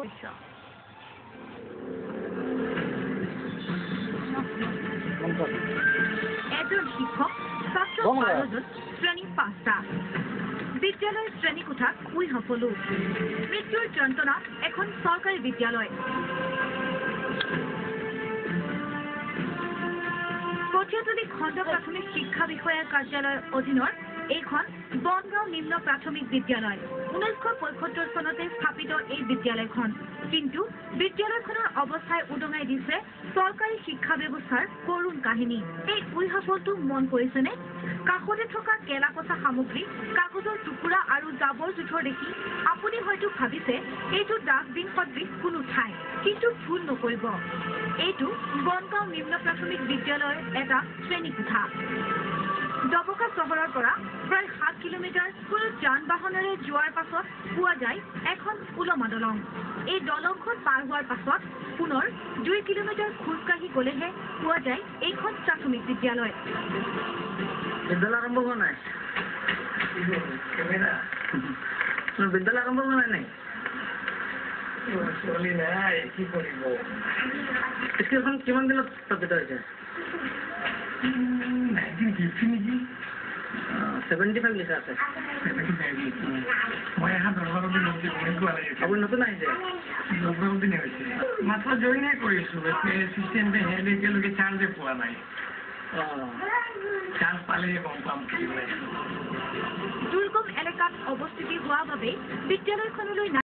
এজন শিক্ষক ছাত্ৰ 12জন শ্ৰেণী 5টা বিদ্যালয় শ্ৰেণী কোঠাত শুই সকলো মৃত্যুৰ যন্ত্ৰণা এখন চৰকাৰী বিদ্যালয় কঠিয়াতলী খণ্ড প্ৰাথমিক শিক্ষা বিষয়াৰ কাৰ্যালয়ৰ অধীনৰ এইখন বনগাঁও নিম্ন প্ৰাথমিক বিদ্যালয় 1975 চনতে স্থাপিত এই বিদ্যালয়খন কিন্তু বিদ্যালয়খনৰ অৱস্থাই উদঙাই দিছে চৰকাৰী শিক্ষা ব্যৱস্থাৰ কৰুণ কাহিনী এই উইহাফলটো মন কৰিছেনে কাষতে থকা কেলাকচা সামগ্ৰী কাগজৰ টুকুৰা আৰু জাবৰ জোথৰ দেখি আপুনি হয়তো ভাবিছে এইটো ডাষ্টবিন সদৃশ কোনো ঠাই কিন্তু ভুল নকৰিব এইটো বনগাঁও নিম্ন প্ৰাথমিক বিদ্যালয়ৰ এটা শ্ৰেণী কোঠা ডবকা চহৰৰ পৰা প্ৰায় 7 কিলোমিটাৰ কোনো যান-বাহনেৰে যোৱাৰ পাছত পোৱা যায় এখন উলমা দলং এই দলংখন পাৰ হোৱাৰ পাছত পুনৰ 2 কিলোমিটাৰ খোজকাঢ়ি গলেহে পোৱা যায় এইখন প্ৰাথমিক বিদ্যালয় বিদ্যালয় আৰম্ভ হোৱা নাই বিদ্যালয় আৰম্ভ হোৱা নাই কি কৰিব স্কুলখন কিমান দিনত স্থাপিত হৈছে 75 লিখা আছে মই এখন দৰবাৰতে আপুনি নতুন আহিছে মাত্ৰ জইনে কৰিছোঁ চিষ্টেমটো এতিয়ালৈকে চান্সে পোৱা নাই চান্স পালেহে গম পাম দুৰ্গম এলেকাত অৱস্থিতি হোৱা বাবে বিদ্যালয়খনলৈ